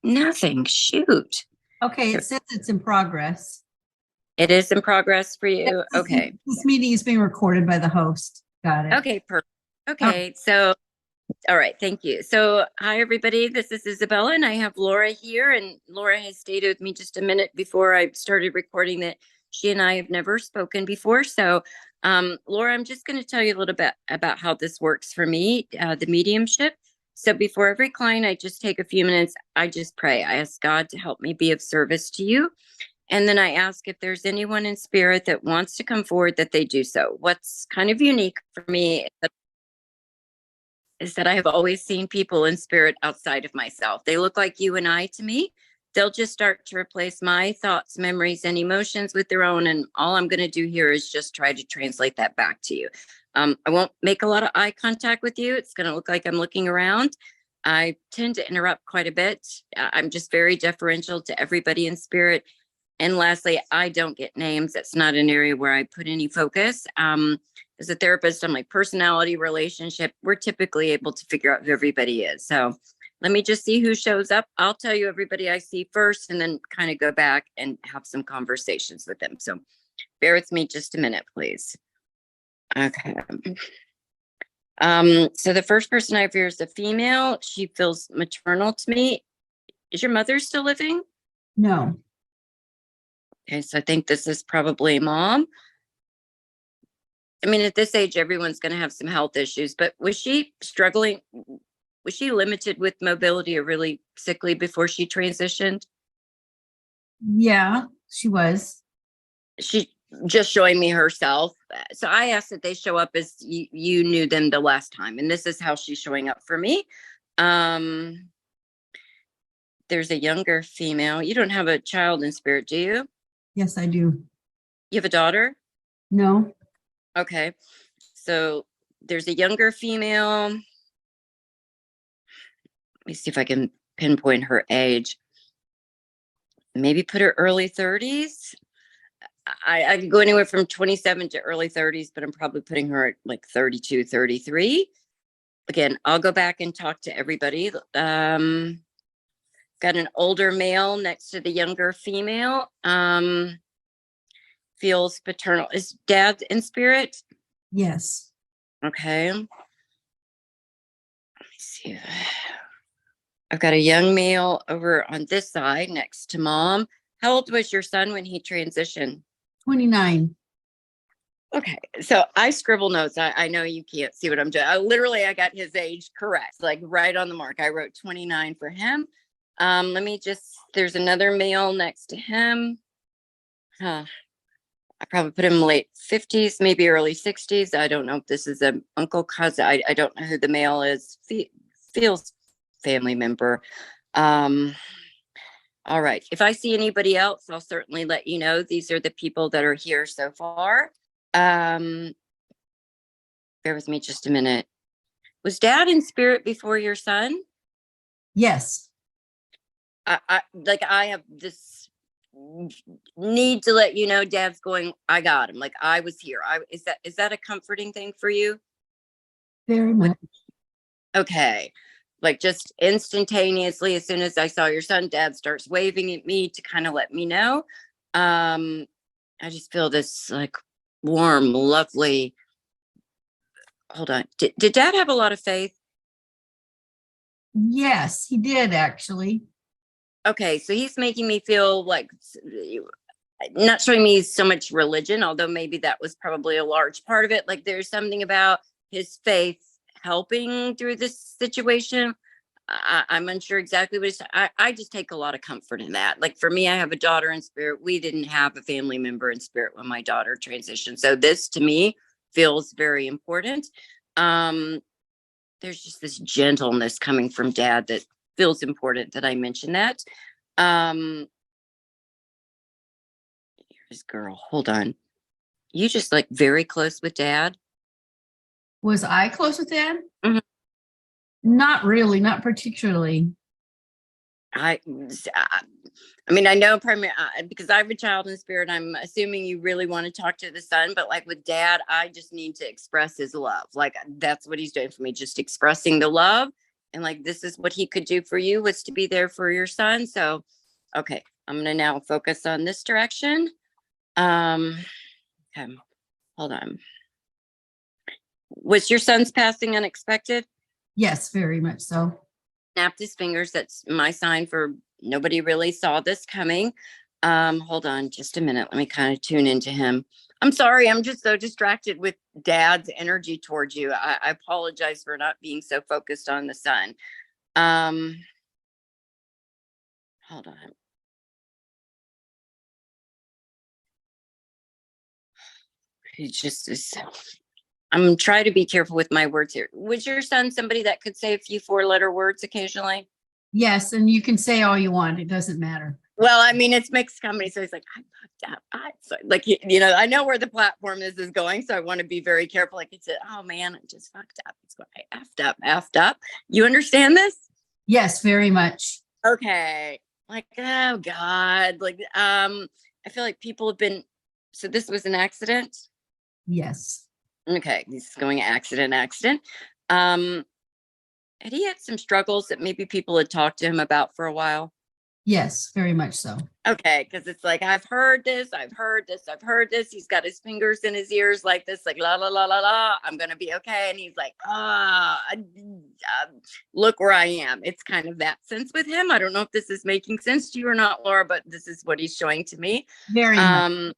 Nothing. Shoot. Okay, it says it's in progress. It is in progress for Yes, you. Okay. This meeting is being recorded by the host. Got it. Okay, perfect. Oh, Okay, so all right, thank you. So, hi everybody. This is Isabella, and I have Laura here. And Laura has stayed with me just a minute before I started recording that she and I have never spoken before. So, Laura, I'm just going to tell you a little bit about how this works for me, the mediumship. So, before every client, I just take a few minutes. I just pray. I ask God to help me be of service to you. And then I ask if there's anyone in spirit that wants to come forward that they do so. What's kind of unique for me is that I have always seen people in spirit outside of myself. They look like you and I to me. They'll just start to replace my thoughts, memories, and emotions with their own. And all I'm going to do here is just try to translate that back to you. I won't make a lot of eye contact with you. It's going to look like I'm looking around. I tend to interrupt quite a bit. I'm just very deferential to everybody in spirit. And lastly, I don't get names. That's not an area where I put any focus. As a therapist on my personality relationship, we're typically able to figure out who everybody is. So let me just see who shows up. I'll tell you everybody I see first and then kind of go back and have some conversations with them. So bear with me just a minute, please. Okay. So the first person I have here is a female. She feels maternal to me. Is your mother still living? no. Okay, so I think this is probably mom. I mean, at this age, everyone's going to have some health issues, but was she struggling? Was she limited with mobility or really sickly before she transitioned? Yeah, she was. She just showing me herself. So I asked that they show up as you knew them the last time. And this is how she's showing up for me. There's a younger female. You don't have a child in spirit, do you? Yes, I do. You have a daughter? No. Okay. So there's a younger female. Let me see if I can pinpoint her age. Maybe put her early 30s. I could go anywhere from 27 to early 30s, but I'm probably putting her at like 32, 33. Again, I'll go back and talk to everybody. Got an older male next to the younger female. Feels paternal. Is dad in spirit? Yes. Okay. Let me see. I've got a young male over on this side next to mom. How old was your son when he transitioned? 29. Okay, so I scribble notes. I know you can't see what I'm doing. I got his age correct, like right on the mark. I wrote 29 for him. There's another male next to him. I probably put him late 50s, maybe early 60s. I don't know if this is an uncle, cousin. I don't know who the male is. Feels family member. All right. If I see anybody else, I'll certainly let you know. These are the people that are here so far. Bear with me just a minute. Was dad in spirit before your son? Yes. I have this need to let you know dad's going, I got him. Like I was here. Is that a comforting thing for you? Very much. Okay. Like just instantaneously, as soon as I saw your son, dad starts waving at me to kind of let me know. I just feel this like warm, lovely. Hold on. Did dad have a lot of faith? Yes, he did actually. Okay, so he's making me feel like not showing me so much religion, although maybe that was probably a large part of it. Like there's something about his faith helping through this situation. I'm unsure exactly what I just take a lot of comfort in that. Like for me, I have a daughter in spirit. We didn't have a family member in spirit when my daughter transitioned. So this to me feels very important. There's just this gentleness coming from dad that feels important that I mention that. Here's girl, hold on. You just like very close with dad? Was I close with Dad? Mhm. Not really, not particularly. I mean, I know primarily because I have a child in spirit. I'm assuming you really want to talk to the son, but like with dad, I just need to express his love. Like that's what he's doing for me, just expressing the love. and like this is what he could do for you, was to be there for your son. So, okay, I'm gonna now focus on this direction. Okay, hold on. Was your son's passing unexpected? Yes, very much so. Snapped his fingers. That's my sign for nobody really saw this coming. Hold on just a minute. Let me kind of tune into him. I'm sorry, I'm just so distracted with dad's energy towards you. I apologize for not being so focused on the son. Hold on. He just is. I'm trying to be careful with my words here. Was your son somebody that could say a few 4-letter words occasionally? Yes, and you can say all you want. It doesn't matter. Well, I mean, it's mixed company, so he's like, I fucked up. Like, you know, I know where the platform is going, so I want to be very careful. Like he said, oh man, I just fucked up. It's going, I effed up. You understand this? Yes, very much. Okay. Like, oh God. Like, I feel like people have been, so this was an accident. Yes. Okay. This is going accident. Had he had some struggles that maybe people had talked to him about for a while? Yes, very much so. Okay, because it's like I've heard this. He's got his fingers in his ears like this, like la la la la la. I'm gonna be okay, and he's like, look where I am. It's kind of that sense with him. I don't know if this is making sense to you or not, Laura, but this is what he's showing to me. Very much.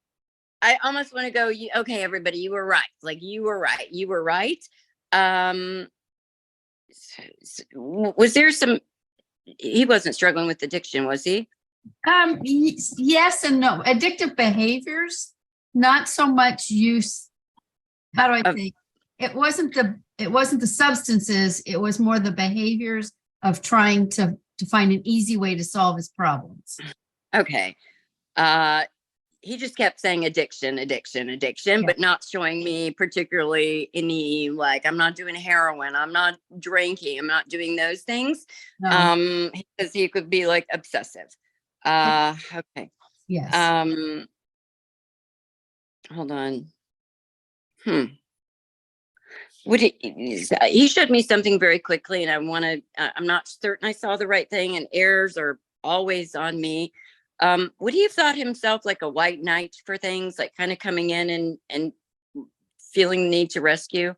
I almost want to go. Okay, everybody, you were right. Like you were right. Was there some? He wasn't struggling with addiction, was he? Yes and no. Addictive behaviors, not so much use. How do I think? It wasn't the substances. It was more the behaviors of trying to find an easy way to solve his problems. Okay. He just kept saying addiction, yeah. But not showing me particularly any, like, I'm not doing heroin, I'm not drinking, I'm not doing those things. No. Because he could be like obsessive. Okay. Yes. Hold on. Would he showed me something very quickly, and I'm not certain I saw the right thing, and errors are always on me. Would he have thought himself like a white knight for things, like kind of coming in and feeling the need to rescue?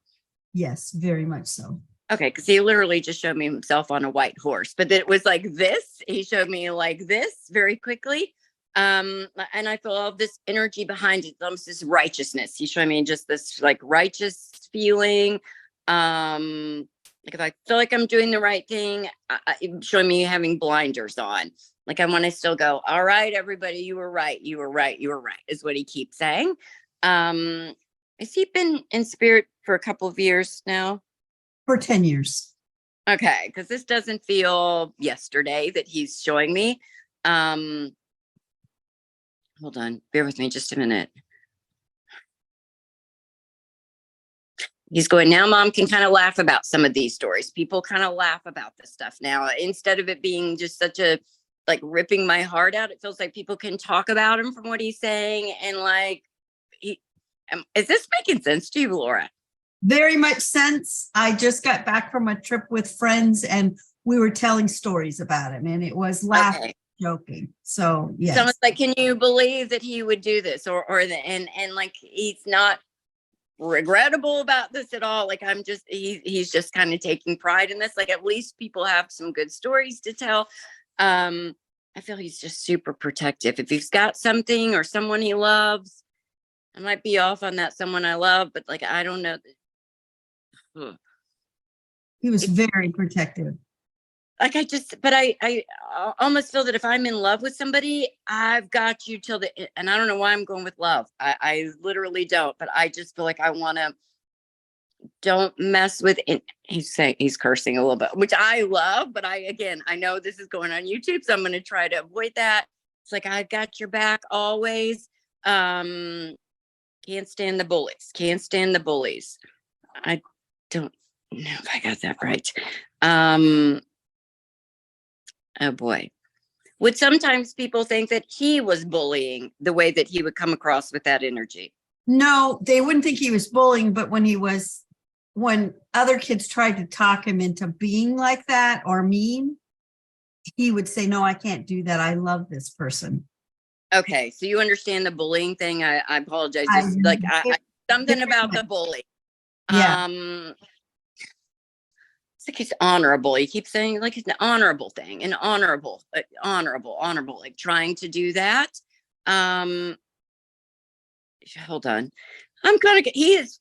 Yes, very much so. Okay, because he literally just showed me himself on a white horse, but it was like this. He showed me like this very quickly. And I feel all this energy behind it, almost this righteousness. He showed me just this like righteous feeling. Like if I feel like I'm doing the right thing, showing me having blinders on. Like I want to still go, all right, everybody, you were right, is what he keeps saying. Has he been in spirit for a couple of years now? For 10 years. Okay, because this doesn't feel yesterday that he's showing me. Hold on, bear with me just a minute. He's going, now mom can kind of laugh about some of these stories. People kind of laugh about this stuff now. Instead of it being just such a, like ripping my heart out, it feels like people can talk about him from what he's saying. And like, is this making sense to you, Laura? Very much sense. I just got back from a trip with friends and we were telling stories about him and it was laughing, joking. So yes. So it's like, can you believe that he would do this and like, he's not regrettable about this at all. Like he's just kind of taking pride in this. Like at least people have some good stories to tell. I feel he's just super protective. If he's got something or someone he loves, I might be off on that someone I love, but like, I don't know. He was very protective. Like I almost feel that if I'm in love with somebody, I've got you till the, and I don't know why I'm going with love. I literally don't, but I just feel like I want to, don't mess with it. He's cursing a little bit, which I love, but I know this is going on YouTube, so I'm going to try to avoid that. It's like, I've got your back always. Can't stand the bullies. I don't know if I got that right. Oh boy. Would sometimes people think that he was bullying the way that he would come across with that energy? No, they wouldn't think he was bullying, but when he was when other kids tried to talk him into being like that or mean, he would say, no, I can't do that. I love this person. Okay, so you understand the bullying thing. I apologize. I- Just like something about the bully. Yeah. It's like he's honorable. He keeps saying like it's an honorable thing, an honorable, honorable, like trying to do that. Hold on. He is,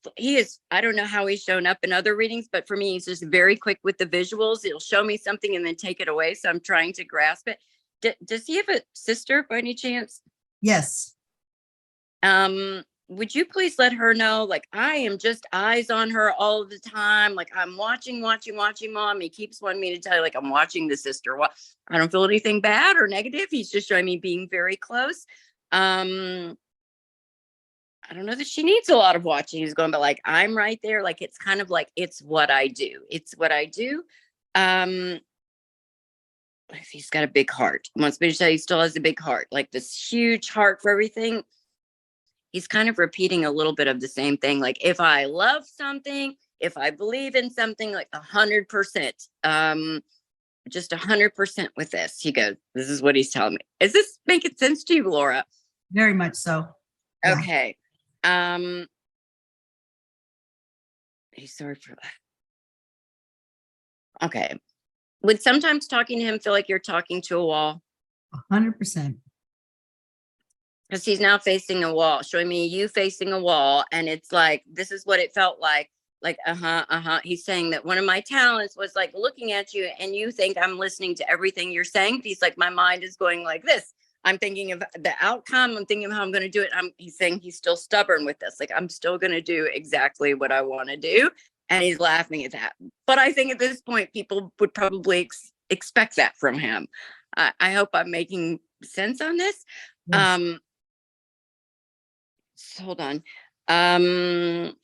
I don't know how he's shown up in other readings, but for me, he's just very quick with the visuals. He'll show me something and then take it away. So I'm trying to grasp it. Does he have a sister by any chance? Yes. Would you please let her know, like, I am just eyes on her all the time. Like I'm watching, mom. He keeps wanting me to tell you, like, I'm watching the sister. What? I don't feel anything bad or negative. He's just showing me being very close. I don't know that she needs a lot of watching. He's going, but like, I'm right there. Like, it's kind of like, it's what I do. It's what I do. He's got a big heart. He wants me to tell you he still has a big heart, like this huge heart for everything. He's kind of repeating a little bit of the same thing. Like, if I love something, if I believe in something, like 100%, just 100% with this. He goes, this is what he's telling me. Is this making sense to you, Laura? Very much so. Yeah. Okay. He's sorry for that. Okay. Would sometimes talking to him feel like you're talking to a wall? 100%. Because he's now facing a wall, showing me you facing a wall. And it's like, this is what it felt like. Like, He's saying that one of my talents was like looking at you and you think I'm listening to everything you're saying. He's like, my mind is going like this. I'm thinking of the outcome. I'm thinking of how I'm going to do it. He's saying he's still stubborn with this. Like, I'm still going to do exactly what I want to do. And he's laughing at that. But I think at this point, people would probably expect that from him. I hope I'm making sense on this. Yes. Hold on.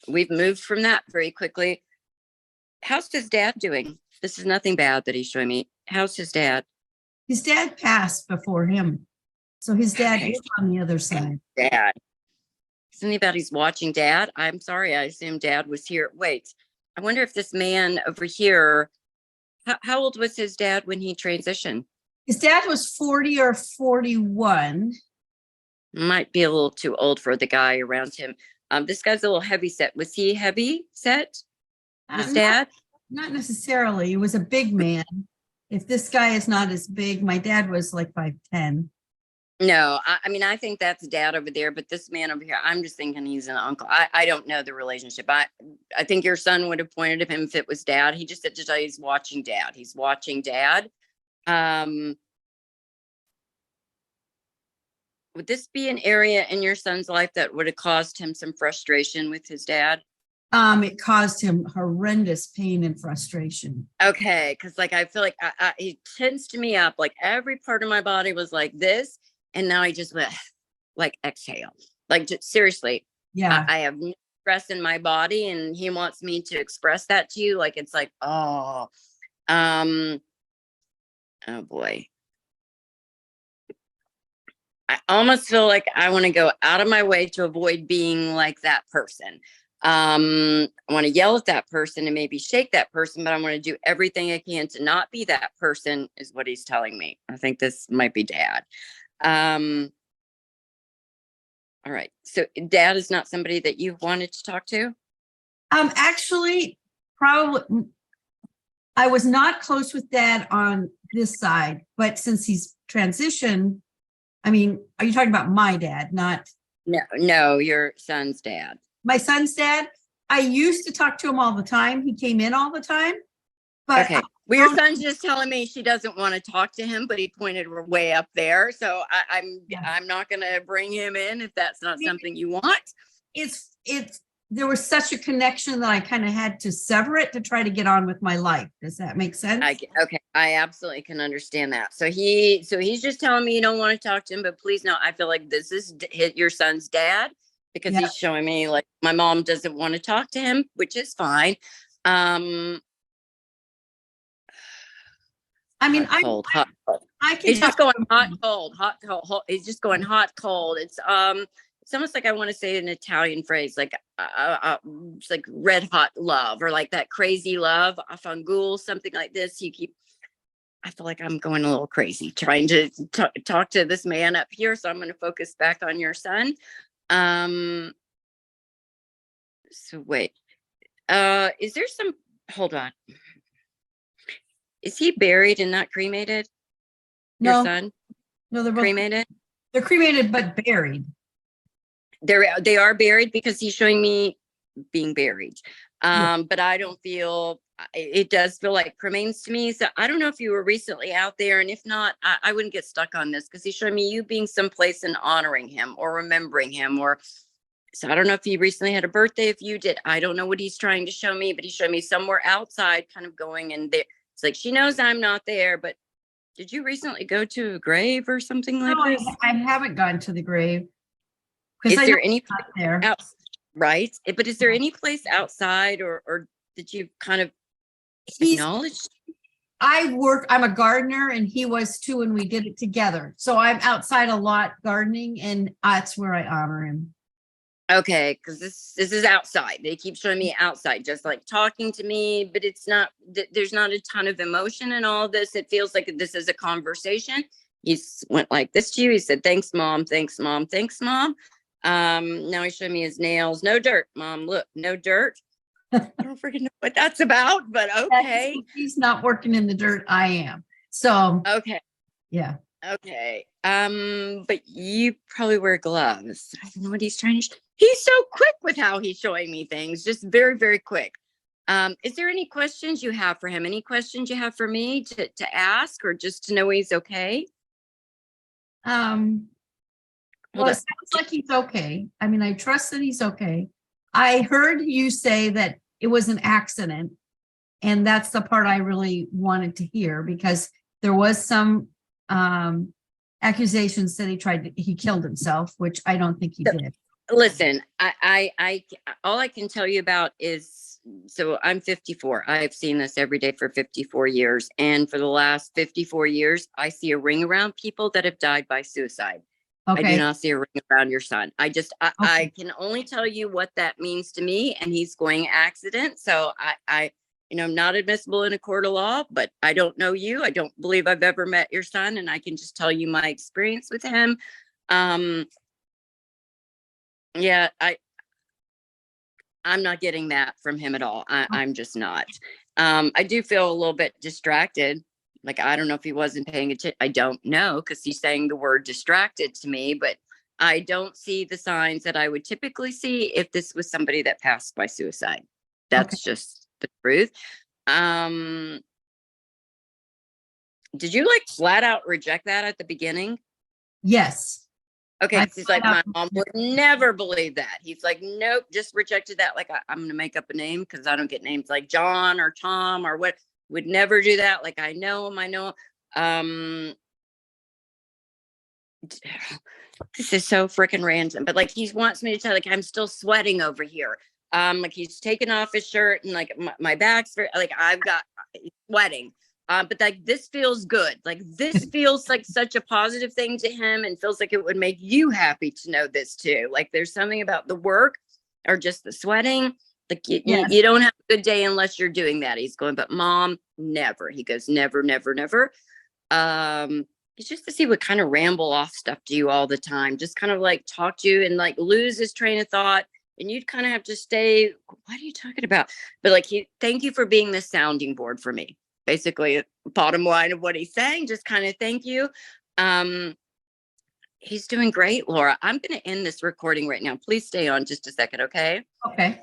We've moved from that very quickly. How's his dad doing? This is nothing bad that he's showing me. How's his dad? His dad passed before him. So his dad is on the other side. Dad. Something about he's watching dad. I'm sorry. I assumed dad was here. Wait, I wonder if this man over here, how old was his dad when he transitioned? His dad was 40 or 41. Might be a little too old for the guy around him. This guy's a little heavy set. Was he heavy set? His dad? Not necessarily. He was a big man. If this guy is not as big, my dad was like 5'10". No, I mean, I think that's dad over there, but this man over here, I'm just thinking he's an uncle. I don't know the relationship. I think your son would have pointed at him if it was dad. He just said to tell you he's watching dad. He's watching dad. Would this be an area in your son's life that would have caused him some frustration with his dad? It caused him horrendous pain and frustration. Okay, because like I feel like he tensed me up. Like every part of my body was like this, and now I just went like exhale. Like just, seriously, Yeah. I have no stress in my body, and he wants me to express that to you. Like it's like oh boy. I almost feel like I want to go out of my way to avoid being like that person. I want to yell at that person and maybe shake that person, but I want to do everything I can to not be that person, is what he's telling me. I think this might be dad. All right. So dad is not somebody that you wanted to talk to? Actually, probably I was not close with dad on this side, but since he's transitioned, I mean, are you talking about my dad, not No, your son's dad. my son's dad? I used to talk to him all the time. He came in all the time. But okay. Well, your son's just telling me she doesn't want to talk to him, but he pointed her way up there. So I'm not going to bring him in if that's not something you want. It's there was such a connection that I kind of had to sever it to try to get on with my life. Does that make sense? Okay, I absolutely can understand that. So he's just telling me you don't want to talk to him, but please no, I feel like this is your son's dad, because he's showing me like my mom doesn't want to talk to him, which is fine. I mean, hot, cold. I can. He's just going hot, cold, hot, cold. He's just going hot, cold. It's it's almost like I want to say an Italian phrase, like it's like red hot love, or like that crazy love, afangul, something like this. I feel like I'm going a little crazy trying to talk to this man up here. So I'm going to focus back on your son. So wait, is there some, hold on. Is he buried and not cremated? Your No, son no, they're both, cremated? they're cremated but buried. They are buried, because he's showing me being buried. Yeah. But I don't feel, it does feel like cremains to me. So I don't know if you were recently out there, and if not, I wouldn't get stuck on this, because he's showing me you being someplace and honoring him or remembering him, or so I don't know if he recently had a birthday. If you did, I don't know what he's trying to show me, but he showed me somewhere outside, kind of going in there. It's like, she knows I'm not there, but did you recently go to a grave or something like No, this? I haven't gone to the grave. Is Because there any I'm not there. out, right? But is there any place outside, or did you kind of He's, acknowledge? I'm a gardener and he was too, and we did it together. So I'm outside a lot gardening, and that's where I honor him. Okay, because this is outside. They keep showing me outside, just like talking to me, but it's not. There's not a ton of emotion in all this. It feels like this is a conversation. He went like this to you. He said, "Thanks, mom. Thanks, mom. Thanks, mom." Now he's showing me his nails. No dirt, mom. Look, no dirt. I don't freaking know what that's about, but okay. He's not working in the dirt. I am. So, Okay. yeah. Okay. But you probably wear gloves. I don't know what he's trying to. He's so quick with how he's showing me things, just very, very quick. Is there any questions you have for him? Any questions you have for me to ask, or just to know he's okay? Well, it sounds like he's okay. I mean, I trust that he's okay. I heard you say that it was an accident, and that's the part I really wanted to hear, because there was some accusations that he killed himself, which I don't think he did. Listen, I all I can tell you about is, so I'm 54. I've seen this every day for 54 years. And for the last 54 years, I see a ring around people that have died by suicide. I do Okay. not see a ring around your son. I Okay. can only tell you what that means to me, and he's going accident. So not admissible in a court of law, but I don't know you. I don't believe I've ever met your son, and I can just tell you my experience with him. Yeah, I'm not getting that from him at all. I'm just not. I do feel a little bit distracted. Like, I don't know if he wasn't paying attention. I don't know, because he's saying the word distracted to me, but I don't see the signs that I would typically see if this was somebody that passed by suicide. That's just the truth. Did you like flat out reject that at the beginning? Yes. Okay, he's like, my mom would never believe that. He's like, nope, just rejected that. Like, I'm going to make up a name, because I don't get names like John or Tom or what. Would never do that. Like, I know him. This is so freaking random, but like, he wants me to tell, like, I'm still sweating over here. Like, he's taken off his shirt, and like my back's very, like, I've got sweating. But like, this feels good. Like, this feels like such a positive thing to him, and feels like it would make you happy to know this too. Like, there's something about the work or just the sweating. Like, you don't have a good day unless you're doing that. He's going, but mom, never. He goes, never, never, never. It's just to see what kind of ramble off stuff to you all the time. Just kind of like talk to you and like lose his train of thought. And you'd kind of have to stay, what are you talking about? But like, thank you for being the sounding board for me. Basically, bottom line of what he's saying, just kind of thank you. He's doing great, Laura. I'm going to end this recording right now. Please stay on just a second, okay? Okay.